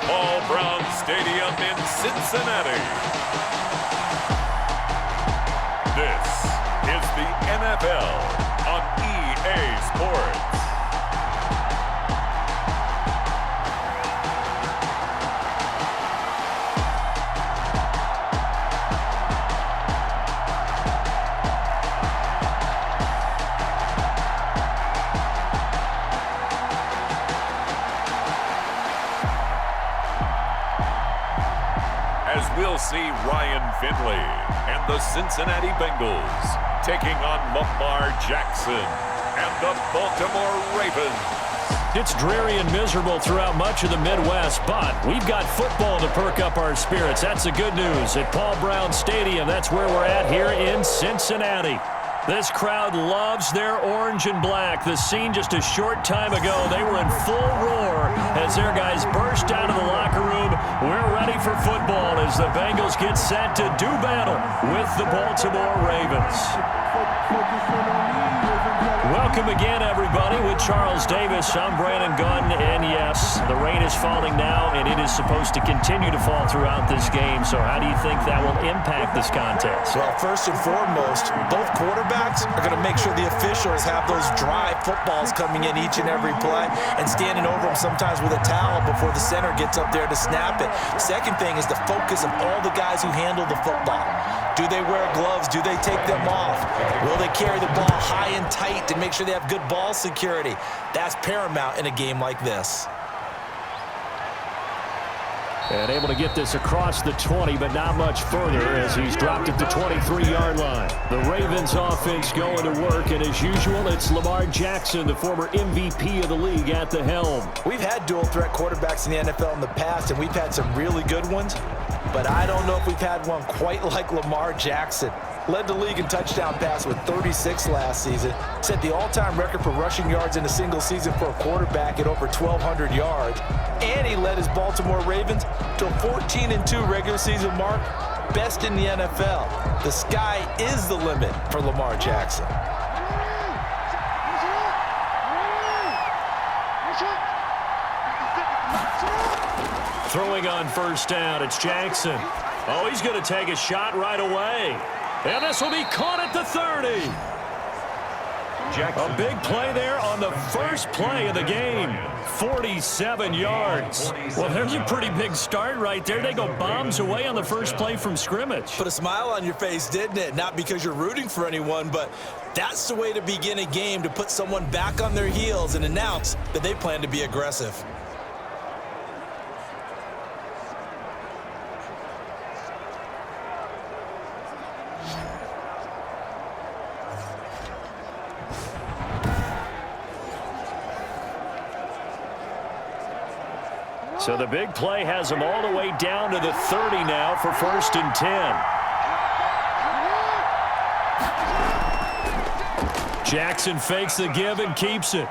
Paul Brown Stadium in Cincinnati. This is the NFL on EA Sports. As we'll see Ryan Finley and the Cincinnati Bengals taking on Lamar Jackson and the Baltimore Ravens. It's dreary and miserable throughout much of the Midwest, but we've got football to perk up our spirits. That's the good news. At Paul Brown Stadium, that's where we're at here in Cincinnati. This crowd loves their orange and black. The scene just a short time ago, they were in full roar as their guys burst out of the locker room. We're ready for football as the Bengals get set to do battle with the Baltimore Ravens. Welcome again, everybody, with Charles Davis. I'm Brandon Gunn, and yes, the rain is falling now, and it is supposed to continue to fall throughout this game. So how do you think that will impact this contest? Well, first and foremost, both quarterbacks are going to make sure the officials have those dry footballs coming in each and every play and standing over them sometimes with a towel before the center gets up there to snap it. Second thing is the focus of all the guys who handle the football. Do they wear gloves? Do they take them off? Will they carry the ball high and tight to make sure they have good ball security? That's paramount in a game like this. And able to get this across the 20, but not much further as he's dropped at the 23-yard line. The Ravens offense going to work, and as usual, it's Lamar Jackson, the former MVP of the league, at the helm. We've had dual-threat quarterbacks in the NFL in the past, and we've had some really good ones, but I don't know if we've had one quite like Lamar Jackson. Led the league in touchdown pass with 36 last season. Set the all-time record for rushing yards in a single season for a quarterback at over 1,200 yards. And he led his Baltimore Ravens to a 14-2 regular season mark. Best in the NFL. The sky is the limit for Lamar Jackson. Throwing on first down, it's Jackson. Oh, he's going to take a shot right away. And this will be caught at the 30. Jackson. A big play there on the first play of the game. 47 yards. Well, there's a pretty big start right there. They go bombs away on the first play from scrimmage. Put a smile on your face, didn't it? Not because you're rooting for anyone, but that's the way to begin a game, to put someone back on their heels and announce that they plan to be aggressive. So the big play has them all the way down to the 30 now for 1st and 10. Jackson fakes the give and keeps it.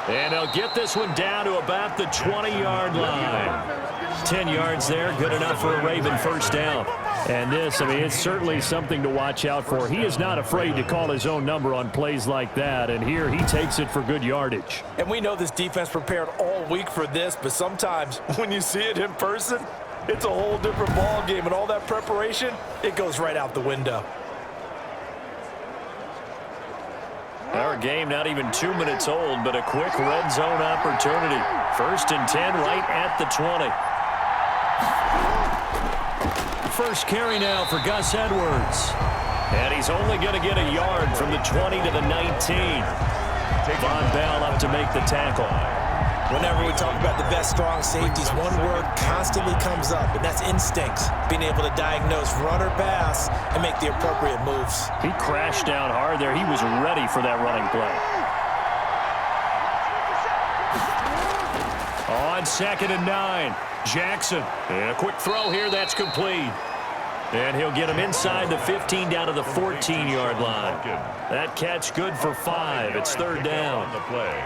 And they'll get this one down to about the 20-yard line. 10 yards there, good enough for a Raven first down. And this, I mean, it's certainly something to watch out for. He is not afraid to call his own number on plays like that, and here he takes it for good yardage. And we know this defense prepared all week for this, but sometimes when you see it in person, it's a whole different ball game, and all that preparation, it goes right out the window. Our game not even 2 minutes old, but a quick red zone opportunity. 1st and 10 right at the 20. First carry now for Gus Edwards. And he's only going to get a yard from the 20 to the 19. Von Bell up to make the tackle. Whenever we talk about the best strong safeties, one word constantly comes up, and that's instincts. Being able to diagnose run or pass and make the appropriate moves. He crashed down hard there. He was ready for that running play. On 2nd and 9, Jackson. And a quick throw here, that's complete. And he'll get him inside the 15 down to the 14-yard line. That catch good for 5. It's 3rd down.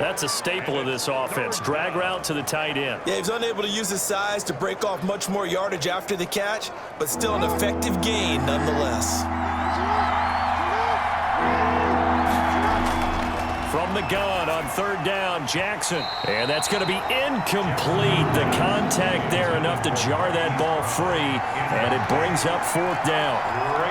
That's a staple of this offense. Drag route to the tight end. Yeah, he's unable to use his size to break off much more yardage after the catch, but still an effective gain nonetheless. From the gun on third down, Jackson. And that's going to be incomplete. The contact there enough to jar that ball free, and it brings up fourth down.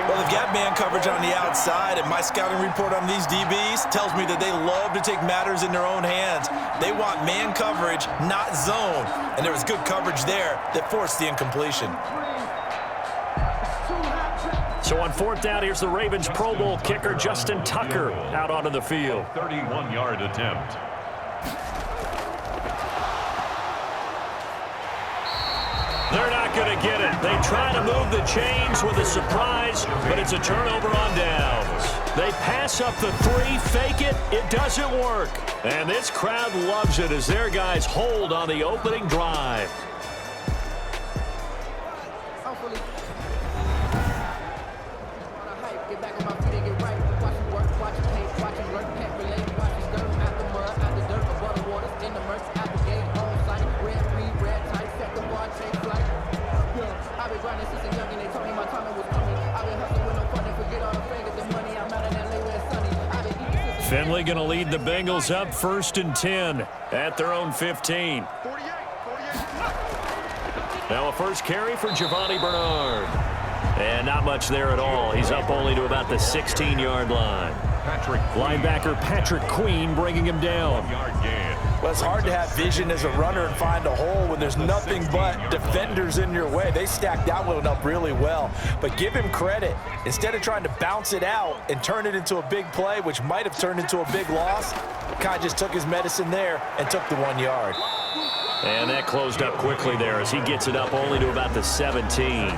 Well, they've got man coverage on the outside, and my scouting report on these DBs tells me that they love to take matters in their own hands. They want man coverage, not zone. And there was good coverage there that forced the incompletion. So on fourth down, here's the Ravens Pro Bowl kicker, Justin Tucker, out onto the field. 31-yard attempt. They're not going to get it. They try to move the chains with a surprise, but it's a turnover on downs. They pass up the three, fake it. It doesn't work. And this crowd loves it as their guys hold on the opening drive. Finley going to lead the Bengals up 1st and 10 at their own 15. Now a first carry for Giovanni Bernard. And not much there at all. He's up only to about the 16-yard line. Linebacker Patrick Queen bringing him down. Well, it's hard to have vision as a runner and find a hole when there's nothing but defenders in your way. They stacked that one up really well. But give him credit. Instead of trying to bounce it out and turn it into a big play, which might have turned into a big loss, Kai just took his medicine there and took the 1 yard. And that closed up quickly there as he gets it up only to about the 17.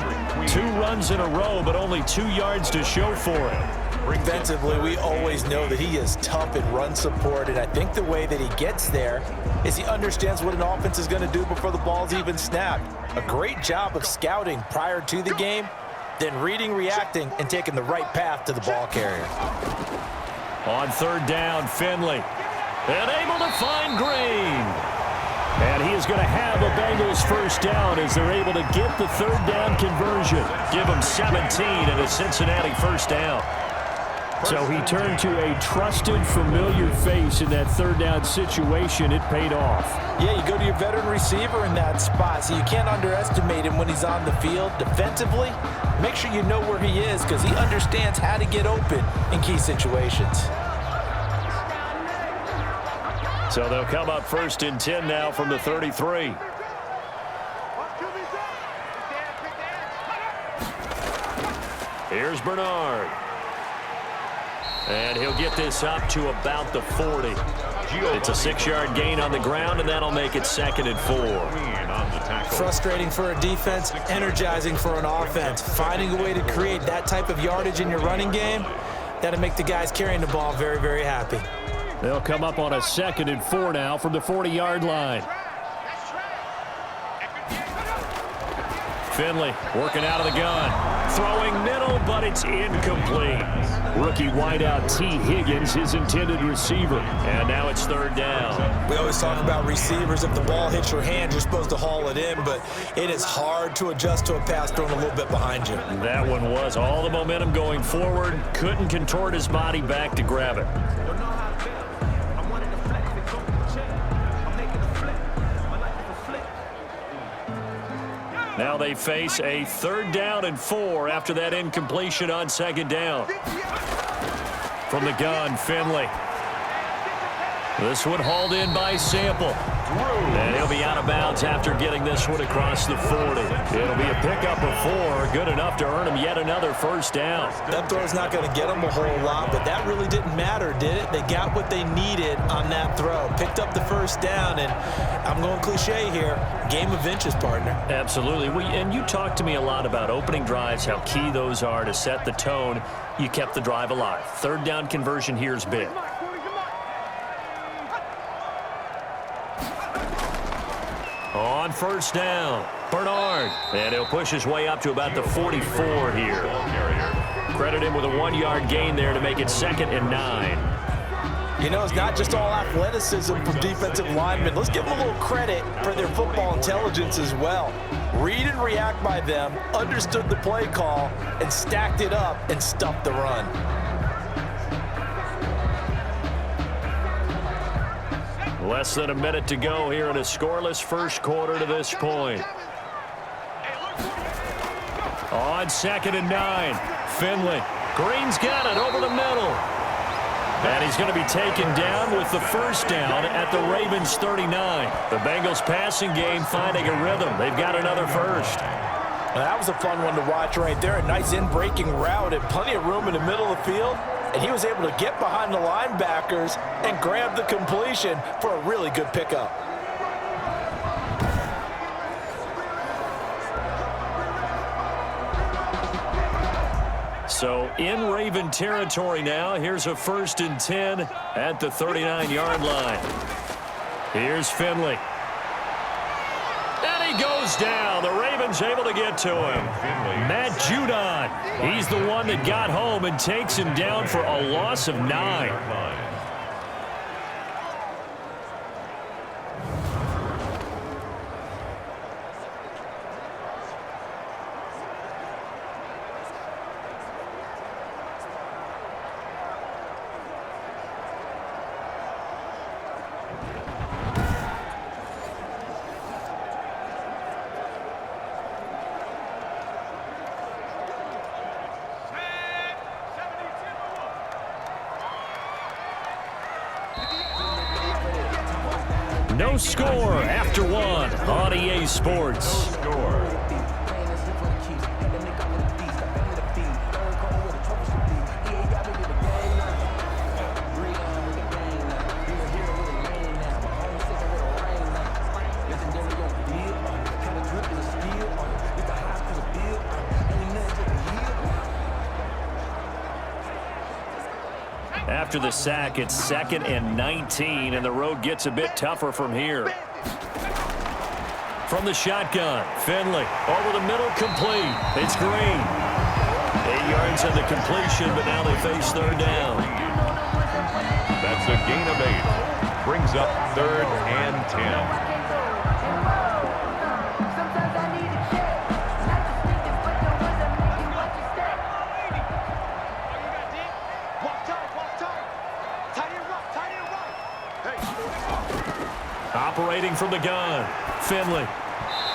2 runs in a row, but only 2 yards to show for it. Defensively, we always know that he is tough in run support, and I think the way that he gets there is he understands what an offense is going to do before the ball's even snapped. A great job of scouting prior to the game, then reading, reacting, and taking the right path to the ball carrier. On third down, Finley. And able to find Green. And he is going to have a Bengals first down as they're able to get the third down conversion. Give him 17 and a Cincinnati first down. So he turned to a trusted, familiar face in that third down situation. It paid off. Yeah, you go to your veteran receiver in that spot, so you can't underestimate him when he's on the field. Defensively, make sure you know where he is because he understands how to get open in key situations. So they'll come up 1st and 10 now from the 33. Here's Bernard. And he'll get this up to about the 40. It's a 6-yard gain on the ground, and that'll make it 2nd and 4. Frustrating for a defense, energizing for an offense. Finding a way to create that type of yardage in your running game, that'll make the guys carrying the ball very, very happy. They'll come up on a 2nd and 4 now from the 40-yard line. Finley working out of the gun. Throwing middle, but it's incomplete. Rookie wideout T. Higgins, his intended receiver. And now it's third down. We always talk about receivers. If the ball hits your hand, you're supposed to haul it in, but it is hard to adjust to a pass thrown a little bit behind you. That one was all the momentum going forward. Couldn't contort his body back to grab it. Now they face a 3rd down and 4 after that incompletion on 2nd down. From the gun, Finley. This one hauled in by Sample. And he'll be out of bounds after getting this one across the 40. It'll be a pickup of 4, good enough to earn him yet another first down. That throw's not going to get them a whole lot, but that really didn't matter, did it? They got what they needed on that throw. Picked up the first down, and I'm going cliche here, game of inches, partner. Absolutely. And you talked to me a lot about opening drives, how key those are to set the tone. You kept the drive alive. 3rd down conversion here is big. On first down, Bernard. And he'll push his way up to about the 44 here. Credit him with a 1-yard gain there to make it 2nd and 9. You know, it's not just all athleticism from defensive linemen. Let's give them a little credit for their football intelligence as well. Read and react by them, understood the play call, and stacked it up and stuffed the run. Less than a minute to go here in a scoreless first quarter to this point. On 2nd and 9, Finley. Green's got it over the middle. And he's going to be taken down with the first down at the Ravens' 39. The Bengals passing game finding a rhythm. They've got another first. That was a fun one to watch right there. A nice in-breaking route and plenty of room in the middle of the field. And he was able to get behind the linebackers and grab the completion for a really good pickup. So in Raven territory now. Here's a 1st and 10 at the 39-yard line. Here's Finley. And he goes down. The Ravens able to get to him. Matt Judon. He's the one that got home and takes him down for a loss of 9. No score after 1 on EA Sports. After the sack, it's 2nd and 19, and the road gets a bit tougher from here. From the shotgun, Finley over the middle, complete. It's Green. 8 yards on the completion, but now they face 3rd down. That's a gain of 8. Brings up 3rd and 10. Operating from the gun, Finley.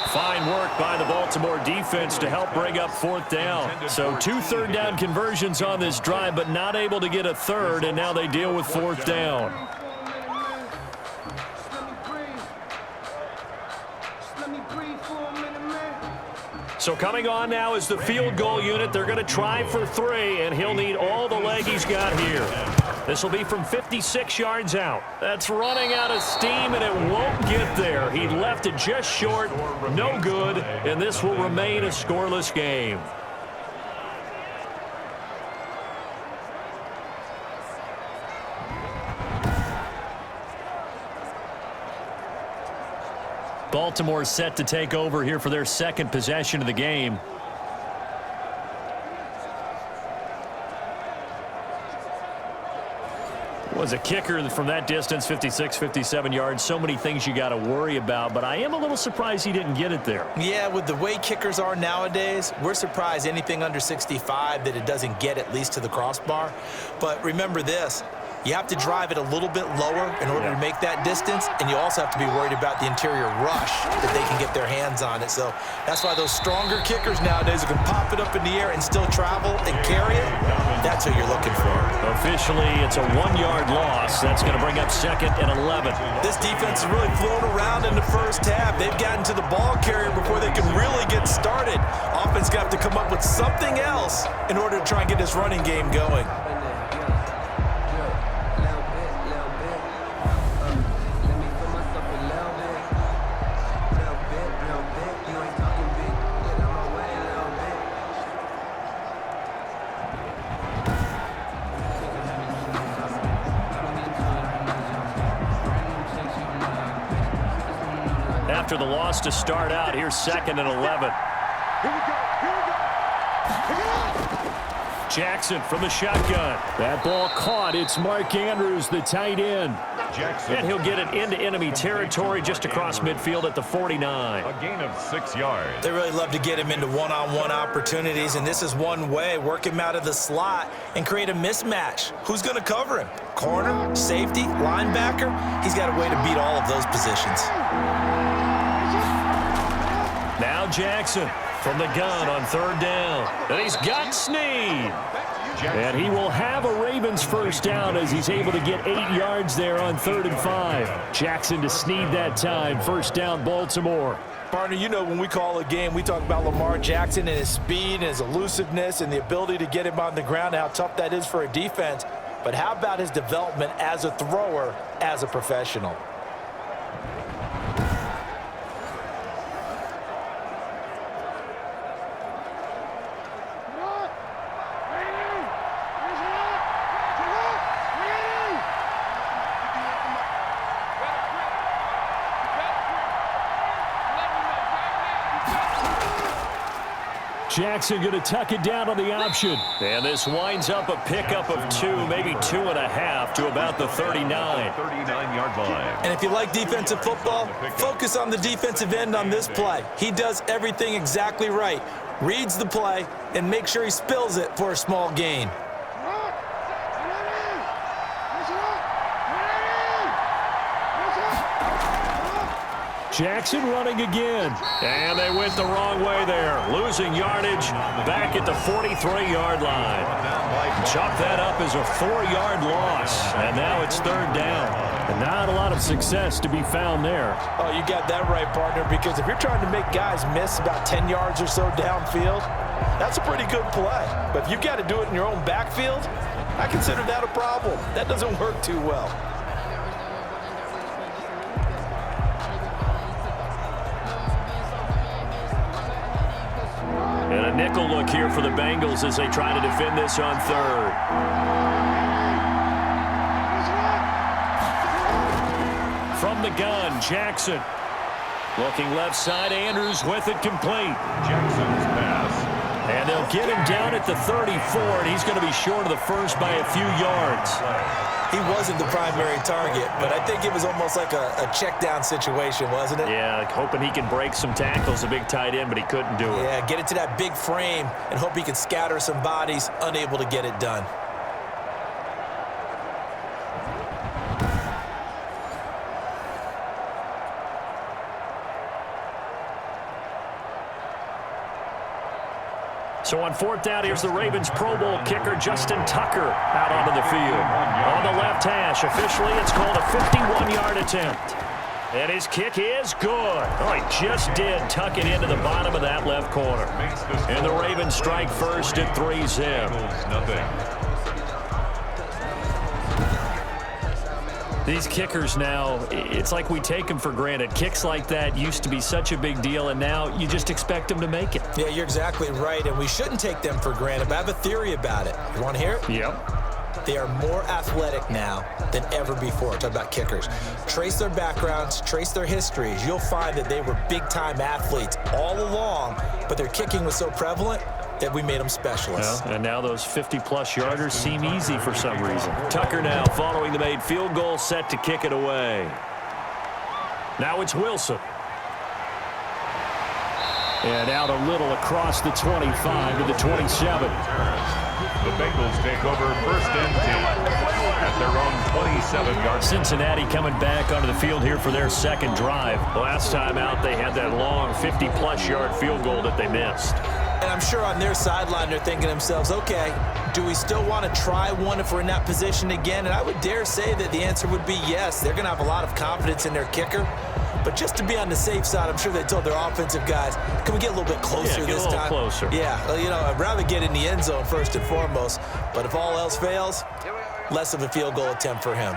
Fine work by the Baltimore defense to help bring up 4th down. So 2 3rd down conversions on this drive, but not able to get a 3rd, and now they deal with 4th down. So coming on now is the field goal unit. They're going to try for 3, and he'll need all the leg he's got here. This will be from 56 yards out. That's running out of steam, and it won't get there. He left it just short, no good, and this will remain a scoreless game. Baltimore set to take over here for their 2nd possession of the game. Was a kicker from that distance, 56, 57 yards. So many things you got to worry about, but I am a little surprised he didn't get it there. Yeah, with the way kickers are nowadays, we're surprised anything under 65 that it doesn't get at least to the crossbar. But remember this. You have to drive it a little bit lower in order to make that distance, and you also have to be worried about the interior rush that they can get their hands on it. So that's why those stronger kickers nowadays can pop it up in the air and still travel and carry it. That's who you're looking for. Officially, it's a 1-yard loss. That's going to bring up 2nd and 11. This defense is really flown around in the first half. They've gotten to the ball carrier before they can really get started. Offense got to come up with something else in order to try and get this running game going. After the loss to start out, here's 2nd and 11. Jackson from the shotgun. That ball caught. It's Mark Andrews, the tight end. And he'll get it into enemy territory just across midfield at the 49. A gain of 6 yards. They really love to get him into one-on-one opportunities, and this is one way. Work him out of the slot and create a mismatch. Who's going to cover him? Corner, safety, linebacker? He's got a way to beat all of those positions. Now Jackson from the gun on 3rd down. And he's got Snead. And he will have a Ravens first down as he's able to get 8 yards there on 3rd and 5. Jackson to Snead that time. First down, Baltimore. Partner, you know when we call a game, we talk about Lamar Jackson and his speed and his elusiveness and the ability to get him on the ground and how tough that is for a defense. But how about his development as a thrower, as a professional? Jackson going to tuck it down on the option. And this winds up a pickup of 2, maybe 2.5 to about the 39. 39-yard line. And if you like defensive football, focus on the defensive end on this play. He does everything exactly right. Reads the play and makes sure he spills it for a small gain. Jackson running again. And they went the wrong way there. Losing yardage back at the 43-yard line. Chop that up as a 4-yard loss. And now it's 3rd down. And not a lot of success to be found there. Oh, you got that right, partner, because if you're trying to make guys miss about 10 yards or so downfield, that's a pretty good play. But if you've got to do it in your own backfield, I consider that a problem. That doesn't work too well. And a nickel look here for the Bengals as they try to defend this on 3rd. From the gun, Jackson. Looking left side, Andrews with it complete. Jackson's pass. And they'll get him down at the 34, and he's going to be short of the first by a few yards. He wasn't the primary target, but I think it was almost like a check-down situation, wasn't it? Yeah, like hoping he can break some tackles, a big tight end, but he couldn't do it. Yeah, get it to that big frame and hope he can scatter some bodies, unable to get it done. So on 4th down, here's the Ravens Pro Bowl kicker, Justin Tucker, out onto the field. On the left hash, officially it's called a 51-yard attempt. And his kick is good. Oh, he just did tuck it into the bottom of that left corner. And the Ravens strike first at 3-zip. Nothing. These kickers now, it's like we take them for granted. Kicks like that used to be such a big deal, and now you just expect them to make it. Yeah, you're exactly right, and we shouldn't take them for granted, but I have a theory about it. You want to hear it? Yep. They are more athletic now than ever before. Talk about kickers. Trace their backgrounds, trace their histories. You'll find that they were big-time athletes all along, but their kicking was so prevalent that we made them specialists. Well, and now those 50-plus yarders seem easy for some reason. Tucker now following the made field goal, set to kick it away. Now it's Wilson. And out a little across the 25 to the 27. The Bengals take over 1st and 10 at their own 27-yard. Cincinnati coming back onto the field here for their 2nd drive. Last time out, they had that long 50-plus yard field goal that they missed. And I'm sure on their sideline they're thinking to themselves, okay, do we still want to try one if we're in that position again? And I would dare say that the answer would be yes. They're going to have a lot of confidence in their kicker. But just to be on the safe side, I'm sure they told their offensive guys, can we get a little bit closer this time? Closer. Yeah, well, you know, I'd rather get in the end zone first and foremost. But if all else fails, less of a field goal attempt for him.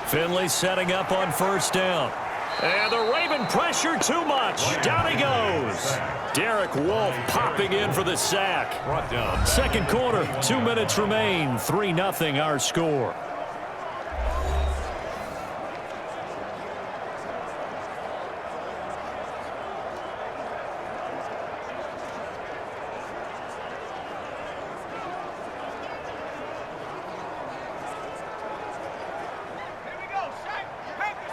Finley setting up on 1st down. And the Raven pressure too much. Down he goes. Derek Wolfe popping in for the sack. 2nd quarter, 2 minutes remain. 3-0 our score.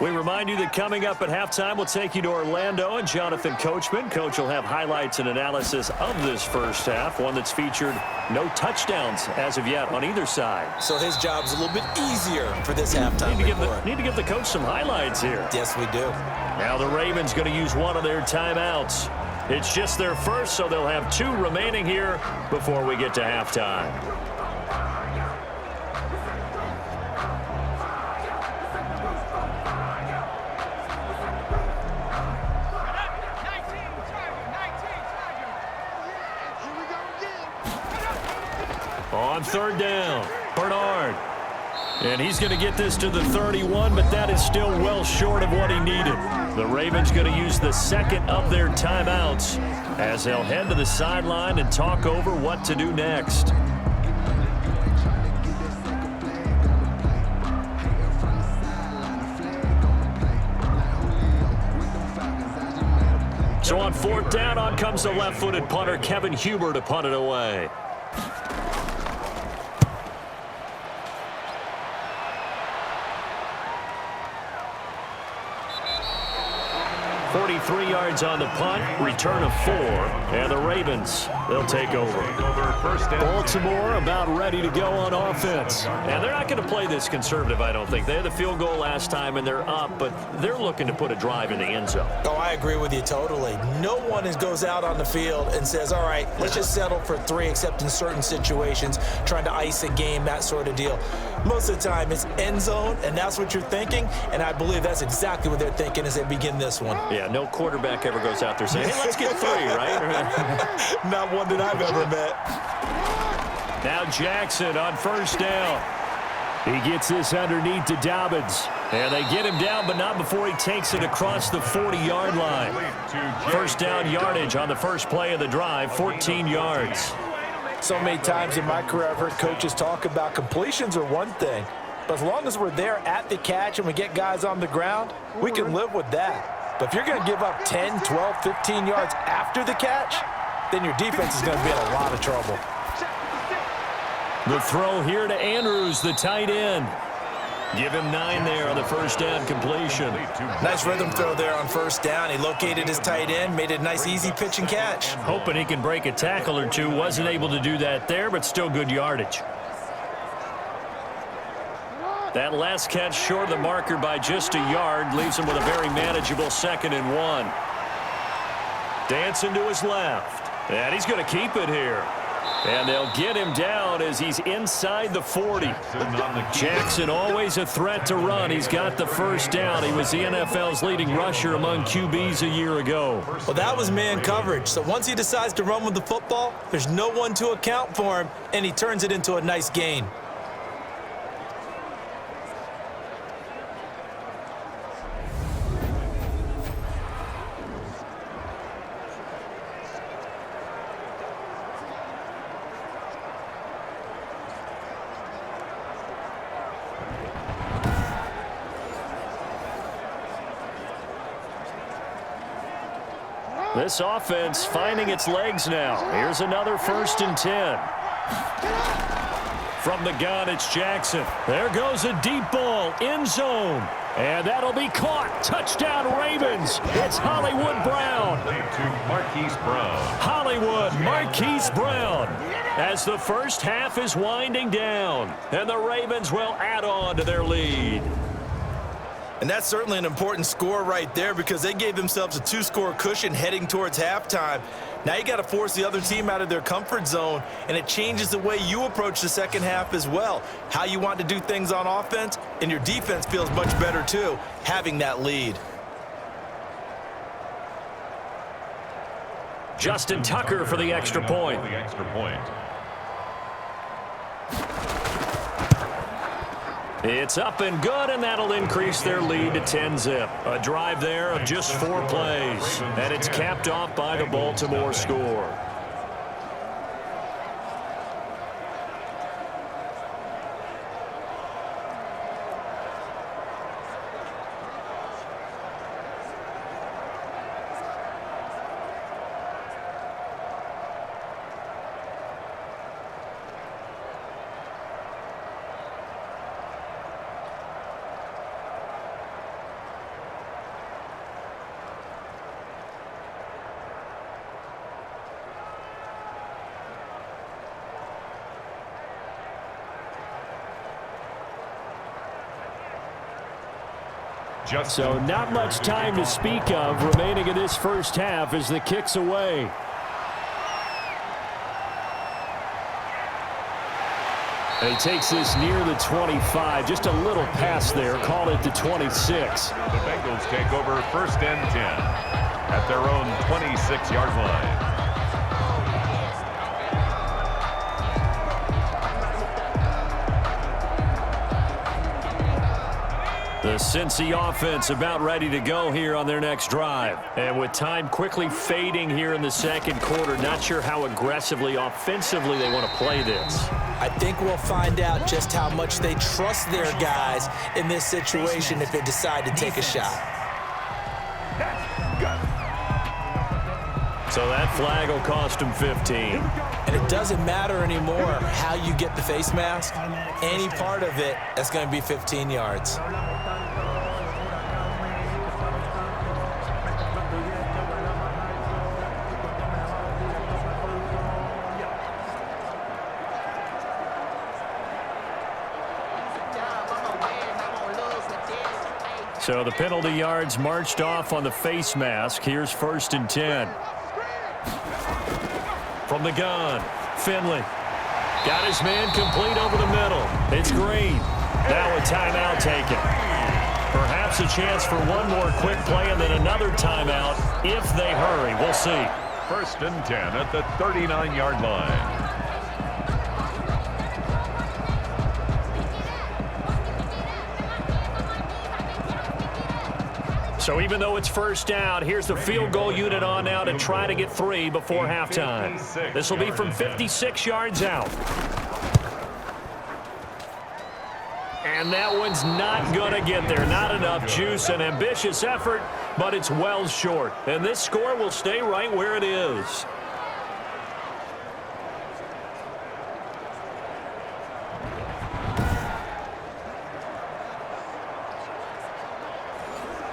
We remind you that coming up at halftime, we'll take you to Orlando and Jonathan Coachman. Coach will have highlights and analysis of this first half, one that's featured no touchdowns as of yet on either side. So his job's a little bit easier for this halftime report. Need to give the coach some highlights here. Yes, we do. Now the Ravens going to use one of their timeouts. It's just their first, so they'll have 2 remaining here before we get to halftime. On third down, Bernard. And he's going to get this to the 31, but that is still well short of what he needed. The Ravens going to use the second of their timeouts as they'll head to the sideline and talk over what to do next. So on fourth down, on comes the left-footed punter, Kevin Huber, to punt it away. 43 yards on the punt, return of 4, and the Ravens, they'll take over. Baltimore about ready to go on offense. And they're not going to play this conservative, I don't think. They had the field goal last time, and they're up, but they're looking to put a drive in the end zone. Oh, I agree with you totally. No one goes out on the field and says, all right, let's just settle for 3, except in certain situations, trying to ice a game, that sort of deal. Most of the time, it's end zone, and that's what you're thinking, and I believe that's exactly what they're thinking as they begin this one. Yeah, no quarterback ever goes out there saying, hey, let's get 3, right? Not one that I've ever met. Now Jackson on first down. He gets this underneath to Dobbins. And they get him down, but not before he takes it across the 40-yard line. First down yardage on the first play of the drive, 14 yards. So many times in my career, I've heard coaches talk about completions are one thing. But as long as we're there at the catch and we get guys on the ground, we can live with that. But if you're going to give up 10, 12, 15 yards after the catch, then your defense is going to be in a lot of trouble. The throw here to Andrews, the tight end. Give him 9 there on the first down completion. Nice rhythm throw there on first down. He located his tight end, made it a nice, easy pitch and catch. Hoping he can break a tackle or two. Wasn't able to do that there, but still good yardage. That last catch short of the marker by just a yard leaves him with a very manageable 2nd and 1. Dancing to his left. And he's going to keep it here. And they'll get him down as he's inside the 40. Jackson always a threat to run. He's got the first down. He was the NFL's leading rusher among QBs a year ago. Well, that was man coverage. So once he decides to run with the football, there's no one to account for him, and he turns it into a nice gain. This offense finding its legs now. Here's another 1st and 10. From the gun, it's Jackson. There goes a deep ball, end zone. And that'll be caught. Touchdown, Ravens. It's Hollywood Brown. Hollywood Marquise Brown. As the first half is winding down. And the Ravens will add on to their lead. And that's certainly an important score right there because they gave themselves a 2-score cushion heading towards halftime. Now you got to force the other team out of their comfort zone, and it changes the way you approach the second half as well. How you want to do things on offense, and your defense feels much better too, having that lead. Justin Tucker for the extra point. It's up and good, and that'll increase their lead to 10-zip. A drive there of just 4 plays, and it's capped off by the Baltimore score. So not much time to speak of remaining in this first half as the kick's away. And he takes this near the 25. Just a little pass there. Call it the 26. The Bengals take over 1st and 10 at their own 26-yard line. The Cincy offense about ready to go here on their next drive. And with time quickly fading here in the second quarter, not sure how aggressively, offensively they want to play this. I think we'll find out just how much they trust their guys in this situation if they decide to take a shot. So that flag will cost them 15. And it doesn't matter anymore how you get the face mask. Any part of it, that's going to be 15 yards. So the penalty yards marched off on the face mask. Here's 1st and 10. From the gun, Finley. Got his man complete over the middle. It's Green. Now a timeout taken. Perhaps a chance for one more quick play and then another timeout if they hurry. We'll see. 1st and 10 at the 39-yard line. So even though it's first down, here's the field goal unit on now to try to get 3 before halftime. This will be from 56 yards out. And that one's not going to get there. Not enough juice. An ambitious effort, but it's well short. And this score will stay right where it is.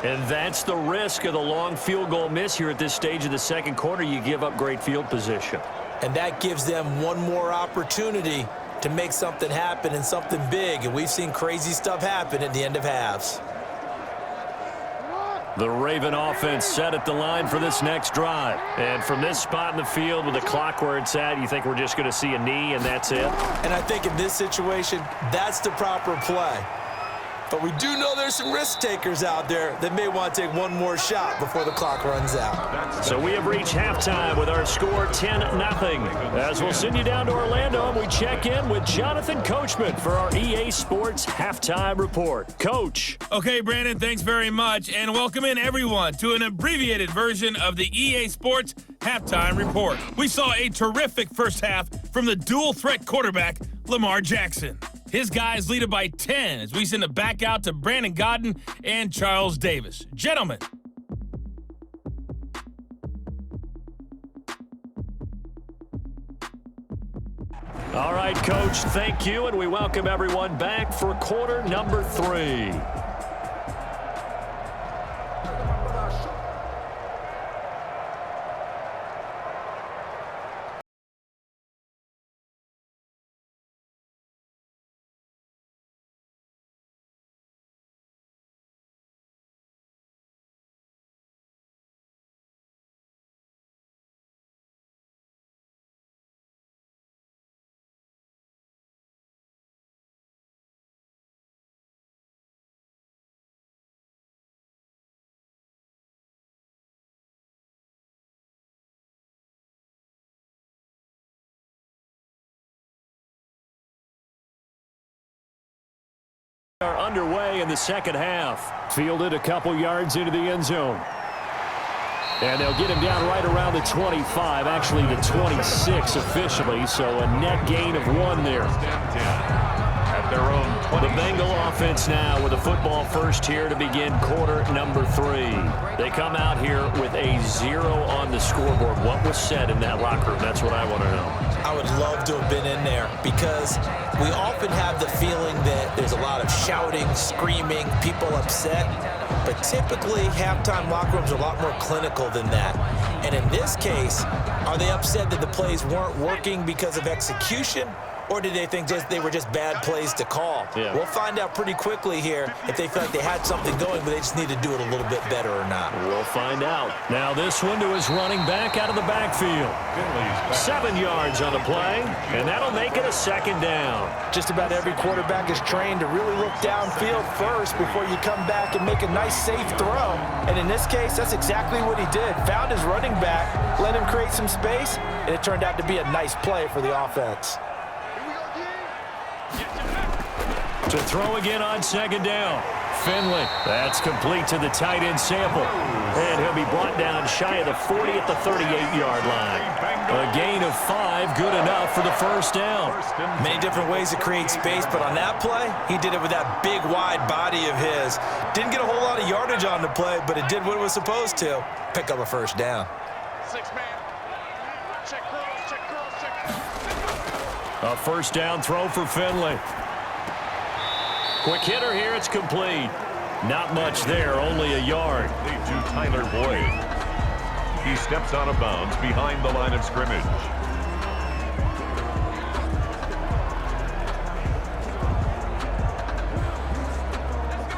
And that's the risk of the long field goal miss here at this stage of the second quarter. You give up great field position. And that gives them one more opportunity to make something happen and something big. And we've seen crazy stuff happen at the end of halves. The Raven offense set at the line for this next drive. And from this spot in the field with the clock where it's at, you think we're just going to see a knee and that's it? And I think in this situation, that's the proper play. But we do know there's some risk takers out there that may want to take one more shot before the clock runs out. So we have reached halftime with our score 10-0. As we'll send you down to Orlando and we check in with Jonathan Coachman for our EA Sports Halftime Report. Coach. Okay, Brandon, thanks very much. And welcome in, everyone, to an abbreviated version of the EA Sports Halftime Report. We saw a terrific first half from the dual-threat quarterback, Lamar Jackson. His guys lead it by 10 as we send it back out to Brandon Godden and Charles Davis. Gentlemen. All right, Coach, thank you, and we welcome everyone back for quarter number 3. Are underway in the second half. Fielded a couple yards into the end zone. And they'll get him down right around the 25, actually the 26 officially, so a net gain of 1 there. At their own The Bengal offense now with a football first here to begin quarter number 3. They come out here with a 0 on the scoreboard. What was said in that locker room? That's what I want to know. I would love to have been in there because we often have the feeling that there's a lot of shouting, screaming, people upset. But typically, halftime locker rooms are a lot more clinical than that. And in this case, Are they upset that the plays weren't working because of execution? Or did they think they were just bad plays to call? Yeah. We'll find out pretty quickly here if they feel like they had something going, but they just need to do it a little bit better or not. We'll find out. Now this one to his running back out of the backfield. 7 yards on the play, and that'll make it a second down. Just about every quarterback is trained to really look downfield first before you come back and make a nice, safe throw. And in this case, that's exactly what he did. Found his running back, let him create some space, and it turned out to be a nice play for the offense. To throw again on second down. Finley. That's complete to the tight end Sample. And he'll be brought down shy of the 40 at the 38-yard line. A gain of 5, good enough for the first down. Many different ways to create space, but on that play, he did it with that big, wide body of his. Didn't get a whole lot of yardage on the play, but it did what it was supposed to. Pick up a first down. 6-man. Check cross, check cross, check. A first down throw for Finley. Quick hitter here, it's complete. Not much there, only a yard. Lead to Tyler Boyd. He steps out of bounds behind the line of scrimmage.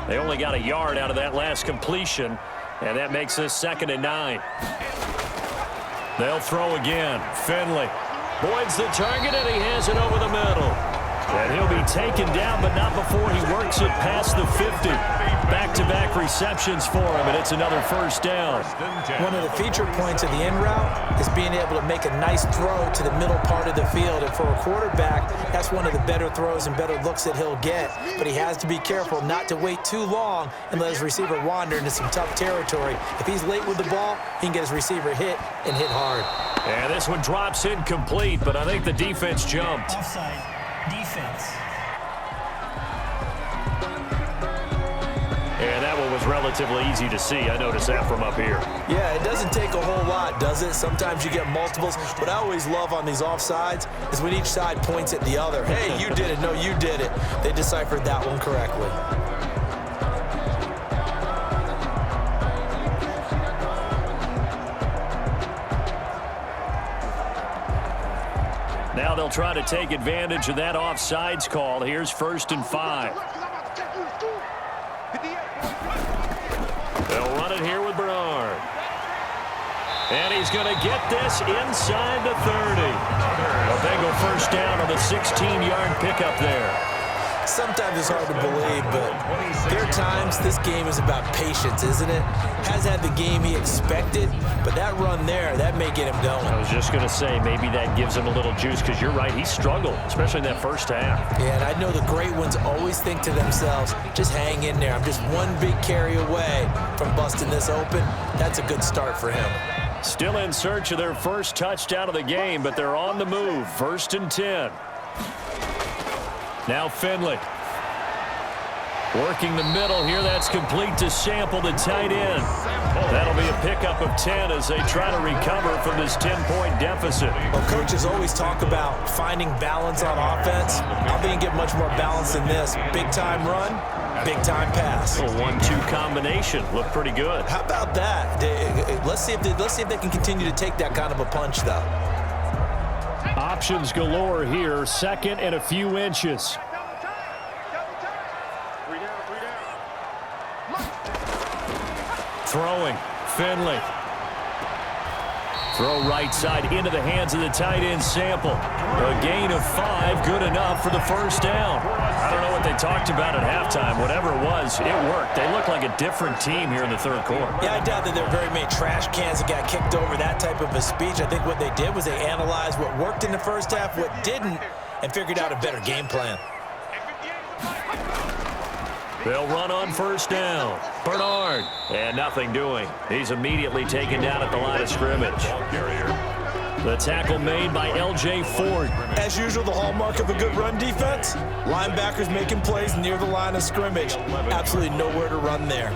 They only got a yard out of that last completion, and that makes this 2nd and 9. They'll throw again. Finley. Boyd's the target, and he has it over the middle. And he'll be taken down, but not before he works it past the 50. Back-to-back receptions for him, and it's another first down. One of the feature points of the in route is being able to make a nice throw to the middle part of the field. And for a quarterback, that's one of the better throws and better looks that he'll get. But he has to be careful not to wait too long and let his receiver wander into some tough territory. If he's late with the ball, he can get his receiver hit and hit hard. And this one drops incomplete, but I think the defense jumped. Offside. Defense. And that one was relatively easy to see. I noticed that from up here. Yeah, it doesn't take a whole lot, does it? Sometimes you get multiples. What I always love on these offsides is when each side points at the other. Hey, you did it. No, you did it. They deciphered that one correctly. Now they'll try to take advantage of that offsides call. Here's 1st and 5. They'll run it here with Bernard. And he's going to get this inside the 30. A Bengal first down on the 16-yard pickup there. Sometimes it's hard to believe, but there are times this game is about patience, isn't it? Has had the game he expected, but that run there, that may get him going. I was just going to say, maybe that gives him a little juice, because you're right, he struggled, especially in that first half. Yeah, and I know the great ones always think to themselves, just hang in there. I'm just one big carry away from busting this open. That's a good start for him. Still in search of their first touchdown of the game, but they're on the move. 1st and 10. Now Finley. Working the middle here. That's complete to Sample, the tight end. That'll be a pickup of 10 as they try to recover from this 10-point deficit. Well, coaches always talk about finding balance on offense. I think you get much more balance than this. Big-time run, big-time pass. A 1-2 combination. Looked pretty good. How about that? Let's see if they can continue to take that kind of a punch, though. Options galore here. 2nd and a few inches. Throwing. Finley. Throw right side into the hands of the tight end Sample. A gain of 5, good enough for the first down. I don't know what they talked about at halftime. Whatever it was, it worked. They look like a different team here in the 3rd quarter. Yeah, I doubt that there are very many trash cans that got kicked over, that type of a speech. I think what they did was they analyzed what worked in the first half, what didn't, and figured out a better game plan. They'll run on first down. Bernard. And nothing doing. He's immediately taken down at the line of scrimmage. The tackle made by L.J. Ford. As usual, the hallmark of a good run defense, linebackers making plays near the line of scrimmage. Absolutely nowhere to run there.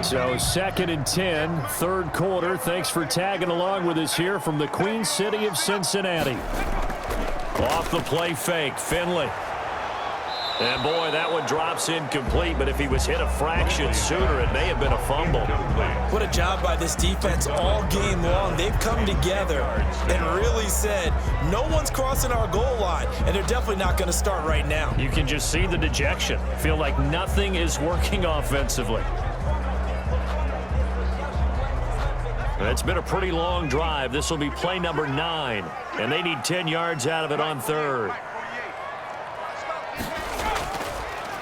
So 2nd and 10, 3rd quarter. Thanks for tagging along with us here from the Queen City of Cincinnati. Off the play fake, Finley. And boy, that one drops incomplete, but if he was hit a fraction sooner, it may have been a fumble. What a job by this defense all game long. They've come together and really said, no one's crossing our goal line, and they're definitely not going to start right now. You can just see the dejection. Feel like nothing is working offensively. It's been a pretty long drive. This will be play number 9, and they need 10 yards out of it on third.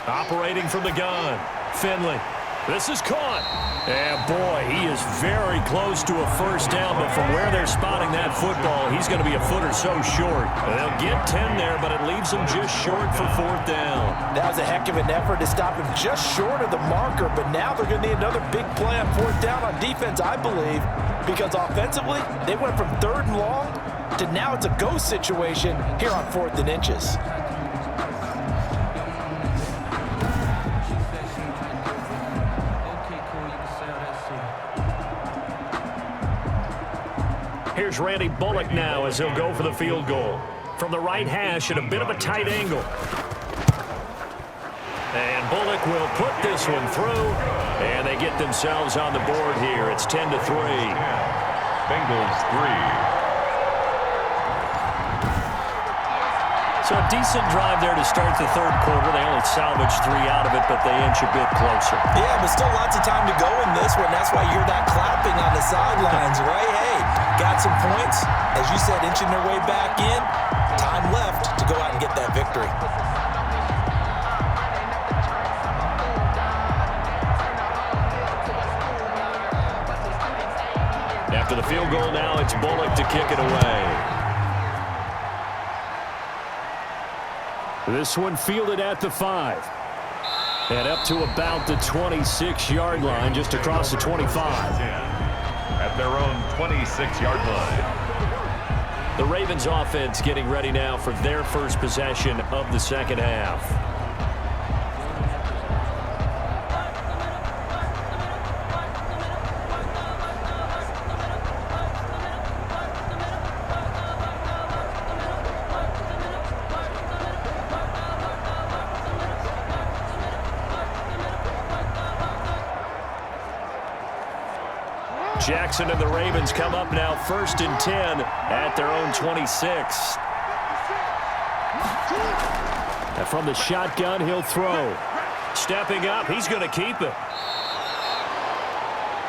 Operating from the gun, Finley. This is caught. And boy, he is very close to a first down, but from where they're spotting that football, he's going to be a foot or so short. They'll get 10 there, but it leaves them just short for fourth down. That was a heck of an effort to stop him just short of the marker, but now they're going to need another big play on fourth down on defense, I believe, because offensively, they went from 3rd and long to now it's a go situation here on 4th and inches. Here's Randy Bullock now as he'll go for the field goal. From the right hash at a bit of a tight angle. And Bullock will put this one through. And they get themselves on the board here. It's 10-3. Bengals 3. So a decent drive there to start the third quarter. They only salvaged 3 out of it, but they inch a bit closer. Yeah, but still lots of time to go in this one. That's why you're not clapping on the sidelines, right? Hey, got some points. As you said, inching their way back in. Time left to go out and get that victory. After the field goal now, it's Bullock to kick it away. This one fielded at the 5. And up to about the 26-yard line, just across the 25. At their own 26-yard line. The Ravens offense getting ready now for their first possession of the second half. Jackson and the Ravens come up now 1st and 10 at their own 26. And from the shotgun, he'll throw. Stepping up, he's going to keep it.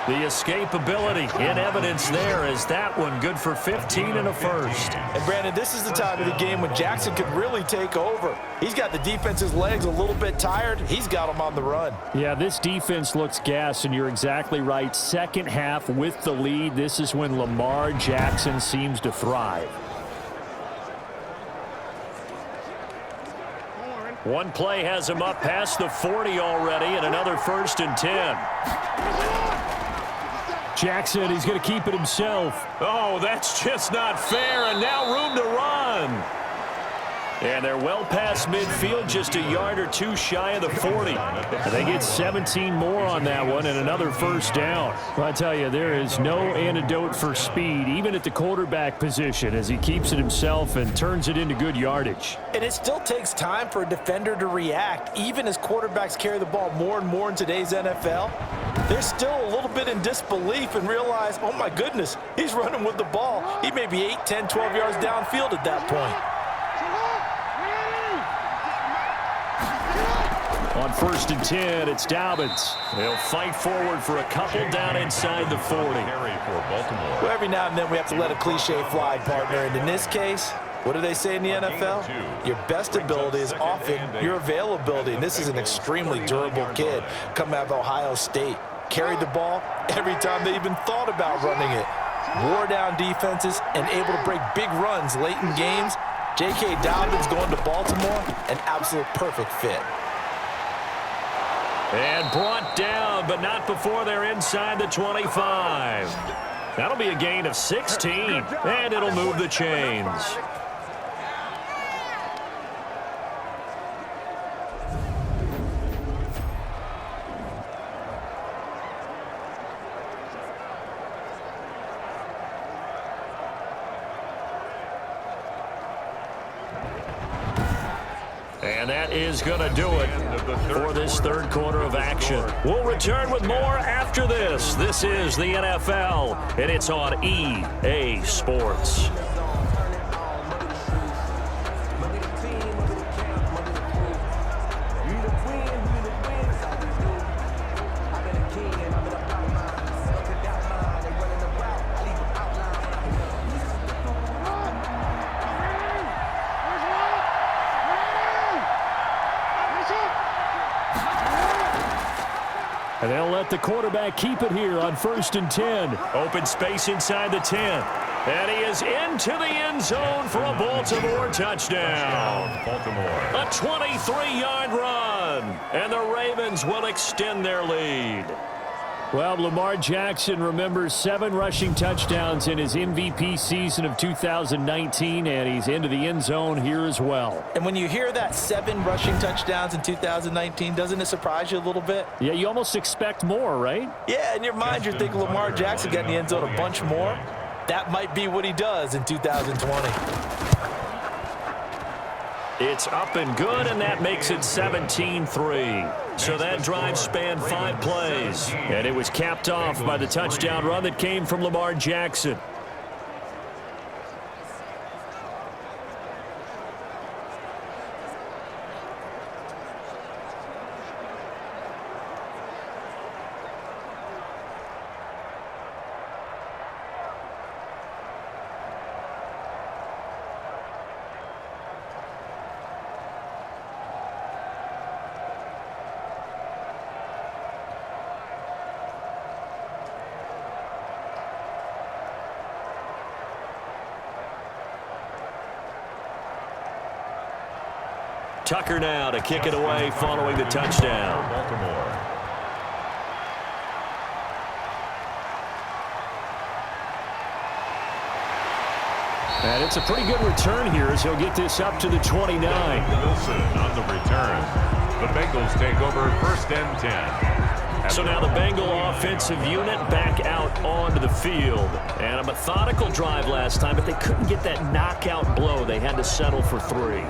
The escapability in evidence there as that one good for 15 and a first. And Brandon, this is the time of the game when Jackson could really take over. He's got the defense's legs a little bit tired. He's got them on the run. Yeah, this defense looks gassed, and you're exactly right. Second half with the lead, this is when Lamar Jackson seems to thrive. One play has him up past the 40 already, and another 1st and 10. Jackson, he's going to keep it himself. Oh, that's just not fair, and now room to run. And they're well past midfield, just a yard or two shy of the 40. And they get 17 more on that one and another first down. Well, I tell you, there is no antidote for speed, even at the quarterback position, as he keeps it himself and turns it into good yardage. And it still takes time for a defender to react, even as quarterbacks carry the ball more and more in today's NFL. They're still a little bit in disbelief and realize, oh my goodness, he's running with the ball. He may be 8, 10, 12 yards downfield at that point. On 1st and 10, it's Dobbins. They'll fight forward for a couple down inside the 40. Well, every now and then we have to let a cliche fly, partner. And in this case, what do they say in the NFL? Your best ability is often your availability. And this is an extremely durable kid coming out of Ohio State. Carried the ball every time they even thought about running it. Wore down defenses and able to break big runs late in games. J.K. Dobbins going to Baltimore, an absolute perfect fit. And brought down, but not before they're inside the 25. That'll be a gain of 16, and it'll move the chains. And that is going to do it for this third quarter of action. We'll return with more after this. This is the NFL, and it's on EA Sports. And they'll let the quarterback keep it here on 1st and 10. Open space inside the 10. And he is into the end zone for a Baltimore touchdown. A 23-yard run. And the Ravens will extend their lead. Well, Lamar Jackson remembers 7 rushing touchdowns in his MVP season of 2019, and he's into the end zone here as well. And when you hear that 7 rushing touchdowns in 2019, doesn't it surprise you a little bit? Yeah, you almost expect more, right? Yeah, in your mind, you're thinking Lamar Jackson got in the end zone a bunch more. That might be what he does in 2020. It's up and good, and that makes it 17-3. So that drive spanned 5 plays, and it was capped off by the touchdown run that came from Lamar Jackson. Tucker now to kick it away following the touchdown. Baltimore. And it's a pretty good return here as he'll get this up to the 29. Wilson on the return. The Bengals take over 1st and 10. So now the Bengal offensive unit back out onto the field. And a methodical drive last time, but they couldn't get that knockout blow. They had to settle for 3.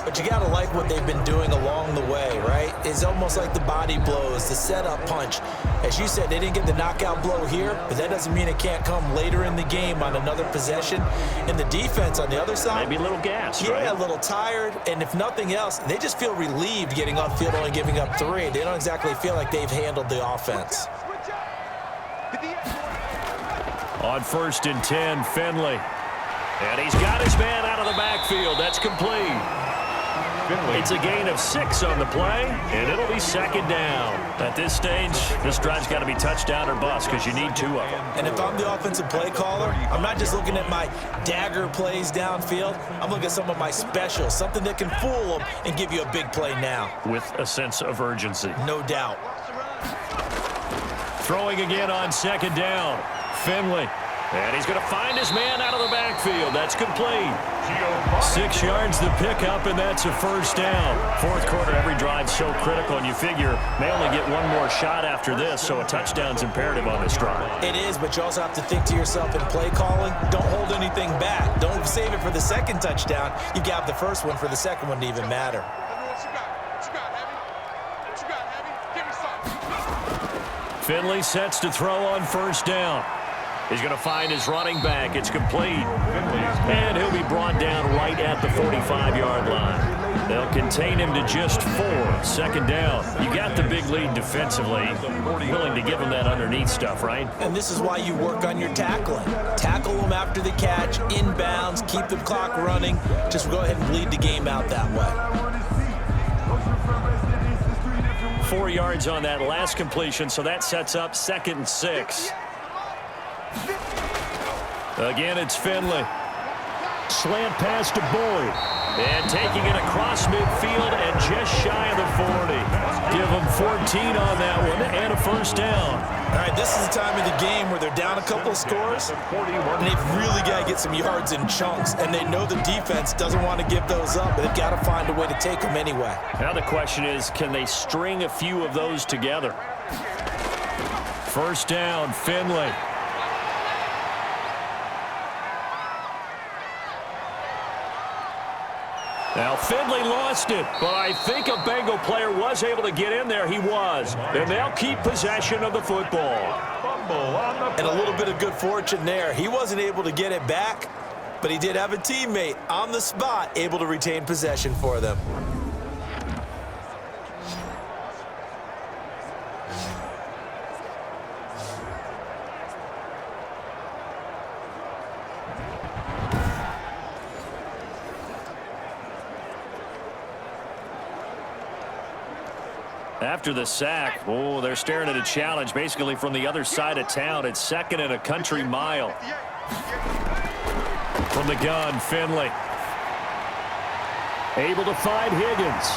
But you got to like what they've been doing along the way, right? It's almost like the body blows, the setup punch. As you said, they didn't get the knockout blow here, but that doesn't mean it can't come later in the game on another possession. And the defense on the other side, maybe a little gassed, yeah, right? a little tired. And if nothing else, they just feel relieved getting upfield, only giving up 3. They don't exactly feel like they've handled the offense. On 1st and 10, Finley. And he's got his man out of the backfield. That's complete. It's a gain of 6 on the play, and it'll be 2nd down. At this stage, this drive's got to be touchdown or bust because you need 2 of them. And if I'm the offensive play caller, I'm not just looking at my dagger plays downfield. I'm looking at some of my specials, something that can fool them and give you a big play now. With a sense of urgency. No doubt. Throwing again on 2nd down. Finley. And he's going to find his man out of the backfield. That's complete. 6 yards the pickup, and that's a 1st down. 4th quarter, every drive's so critical, and you figure they only get 1 more shot after this, so a touchdown's imperative on this drive. It is, but you also have to think to yourself in play calling, don't hold anything back. Don't save it for the 2nd touchdown. You got the 1st one for the 2nd one to even matter. Finley sets to throw on 1st down. He's going to find his running back. It's complete. And he'll be brought down right at the 45-yard line. They'll contain him to just 4. 2nd down. You got the big lead defensively. Willing to give him that underneath stuff, right? And this is why you work on your tackling. Tackle them after the catch, inbounds, keep the clock running. Just go ahead and bleed the game out that way. 4 yards on that last completion, so that sets up 2nd and 6. Again, it's Finley. Slant pass to Boyd. And taking it across midfield and just shy of the 40. Give them 14 on that one and a 1st down. All right, this is the time of the game where they're down a couple of scores, and they've really got to get some yards in chunks, and they know the defense doesn't want to give those up, but they've got to find a way to take them anyway. Now the question is, can they string a few of those together? 1st down, Finley. Now, Finley lost it, but I think a Bengal player was able to get in there. He was. And they'll keep possession of the football. And a little bit of good fortune there. He wasn't able to get it back, but he did have a teammate on the spot able to retain possession for them. After the sack, oh, they're staring at a challenge basically from the other side of town. It's 2nd and a country mile. From the gun, Finley. Able to find Higgins.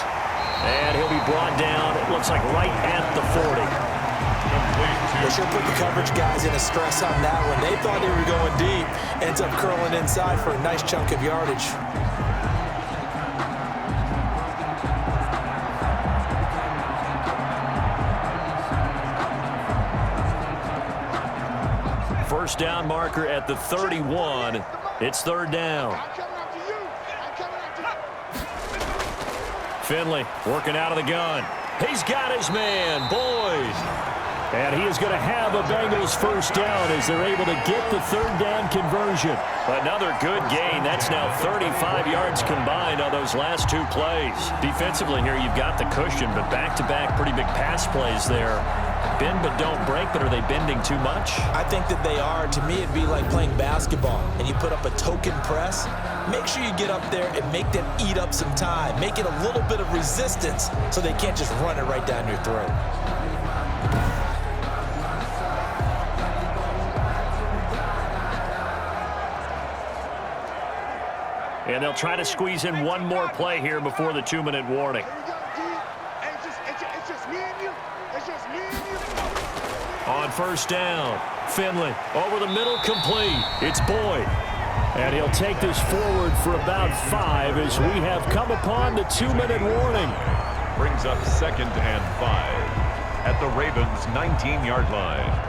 And he'll be brought down, it looks like right at the 40. They sure put the coverage guys in a stress on that one. They thought they were going deep. Ends up curling inside for a nice chunk of yardage. First down marker at the 31. It's 3rd down. Finley working out of the gun. He's got his man, Boyd. And he is going to have a Bengals first down as they're able to get the 3rd down conversion. Another good gain. That's now 35 yards combined on those last 2 plays. Defensively here, you've got the cushion, but back-to-back pretty big pass plays there. Bend but don't break, but are they bending too much? I think that they are. To me, it'd be like playing basketball, and you put up a token press. Make sure you get up there and make them eat up some time. Make it a little bit of resistance so they can't just run it right down your throat. And they'll try to squeeze in one more play here before the 2-minute warning. On first down, Finley over the middle, complete. It's Boyd. And he'll take this forward for about 5 as we have come upon the 2-minute warning. Brings up 2nd and 5 at the Ravens' 19-yard line.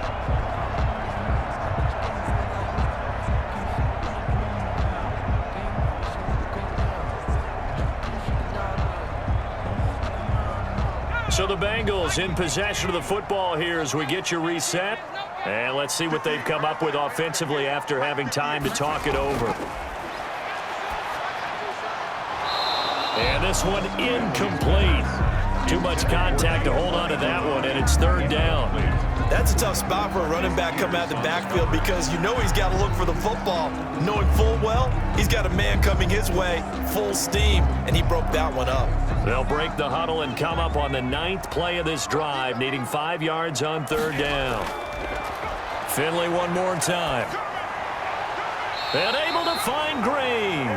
So the Bengals in possession of the football here as we get you reset. And let's see what they've come up with offensively after having time to talk it over. And this one incomplete. Too much contact to hold on to that one, and it's 3rd down. That's a tough spot for a running back coming out the backfield because you know he's got to look for the football. Knowing full well, he's got a man coming his way, full steam, and he broke that one up. They'll break the huddle and come up on the 9th play of this drive, needing 5 yards on 3rd down. Finley one more time. And able to find Green.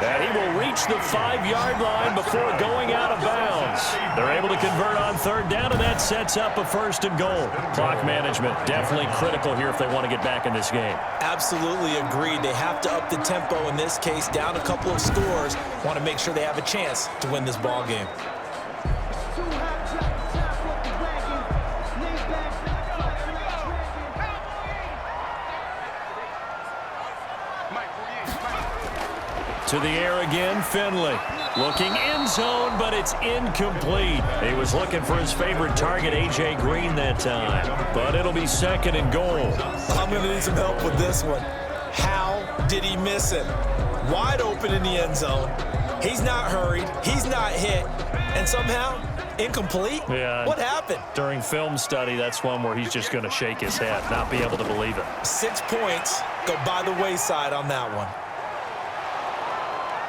And he will reach the 5-yard line before going out of bounds. They're able to convert on 3rd down, and that sets up a 1st and goal. Clock management definitely critical here if they want to get back in this game. Absolutely agreed. They have to up the tempo in this case, down a couple of scores. Want to make sure they have a chance to win this ball game. To the air again, Finley. Looking end zone, but it's incomplete. He was looking for his favorite target, A.J. Green, that time. But it'll be 2nd and goal. I'm going to need some help with this one. How did he miss it? Wide open in the end zone. He's not hurried. He's not hit. And somehow, incomplete? Yeah. What happened? During film study, that's one where he's just going to shake his head, not be able to believe it. 6 points go by the wayside on that one.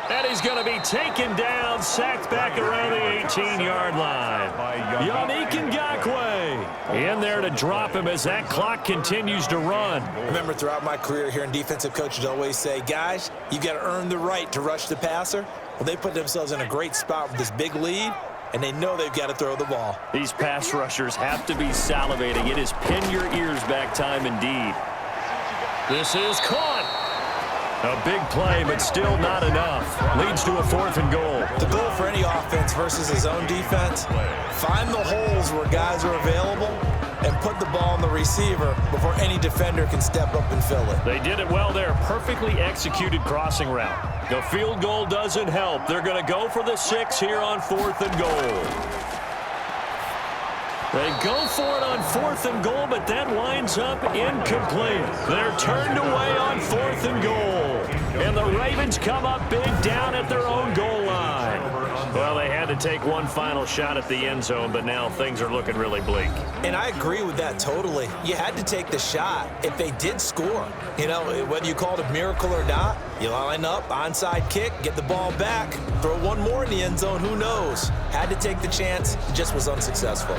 And he's going to be taken down, sacked back around the 18-yard line. Yannick Ngakoue in there to drop him as that clock continues to run. Remember, throughout my career here in defensive coaches always say, guys, you got to earn the right to rush the passer. Well, they put themselves in a great spot with this big lead, and they know they've got to throw the ball. These pass rushers have to be salivating. It is pin your ears back time indeed. This is caught. A big play, but still not enough. Leads to a 4th and goal. The goal for any offense versus his own defense, find the holes where guys are available and put the ball on the receiver before any defender can step up and fill it. They did it well there. Perfectly executed crossing route. The field goal doesn't help. They're going to go for the 6 here on 4th and goal. They go for it on 4th and goal, but that winds up incomplete. They're turned away on 4th and goal. And the Ravens come up big down at their own goal line. Well, they had to take one final shot at the end zone, but now things are looking really bleak. And I agree with that totally. You had to take the shot if they did score. You know, whether you call it a miracle or not, you line up, onside kick, get the ball back, throw one more in the end zone, who knows? Had to take the chance, just was unsuccessful.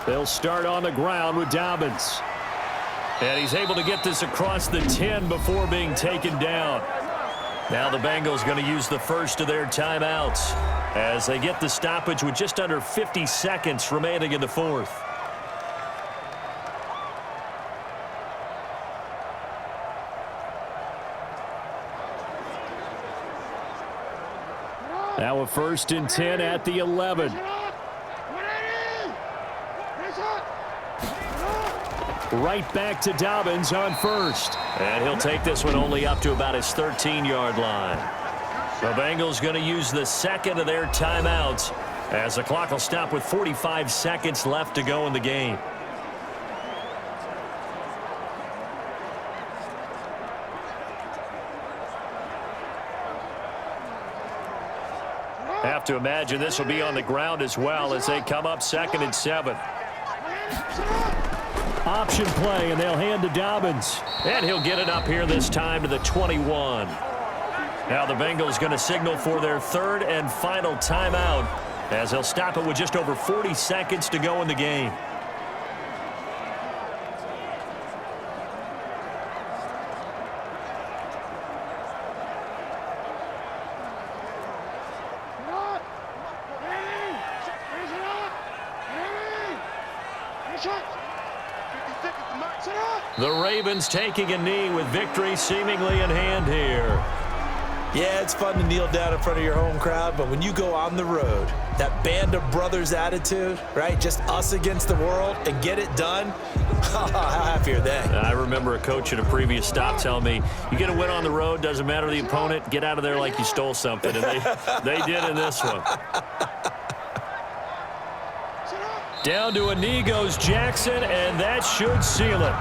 They'll start on the ground with Dobbins. And he's able to get this across the 10 before being taken down. Now the Bengals going to use the first of their timeouts as they get the stoppage with just under 50 seconds remaining in the 4th. Now a 1st and 10 at the 11. Right back to Dobbins on 1st. And he'll take this one only up to about his 13-yard line. The Bengals going to use the 2nd of their timeouts as the clock will stop with 45 seconds left to go in the game. Have to imagine this will be on the ground as well as they come up 2nd and 7. Option play, and they'll hand to Dobbins. And he'll get it up here this time to the 21. Now the Bengals going to signal for their 3rd and final timeout as they'll stop it with just over 40 seconds to go in the game. The Ravens taking a knee with victory seemingly in hand here. Yeah, it's fun to kneel down in front of your home crowd, but when you go on the road, that band of brothers attitude, right? Just us against the world and get it done. How happy are they? I remember a coach at a previous stop telling me, you get a win on the road, doesn't matter the opponent, get out of there like you stole something. And they did in this one. Down to a knee goes Jackson, and that should seal it.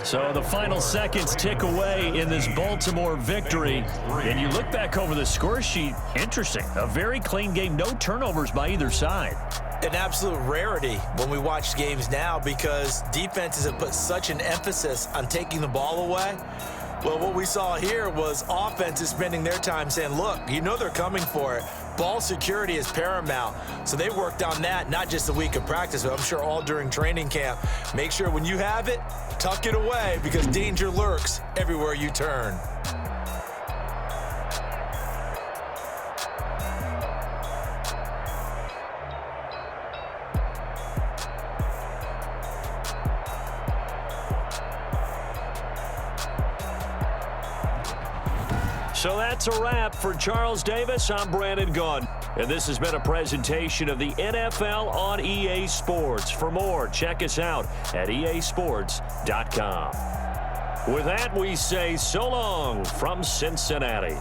So the final seconds tick away in this Baltimore victory. And you look back over the score sheet, interesting. A very clean game, no turnovers by either side. An absolute rarity when we watch games now because defenses have put such an emphasis on taking the ball away. Well, what we saw here was offenses spending their time saying, look, you know they're coming for it. Ball security is paramount. So they worked on that, not just a week of practice, but I'm sure all during training camp. Make sure when you have it, tuck it away because danger lurks everywhere you turn. So that's a wrap for Charles Davis. I'm Brandon Gaudin. And this has been a presentation of the NFL on EA Sports. For more, check us out at easports.com. With that, we say so long from Cincinnati.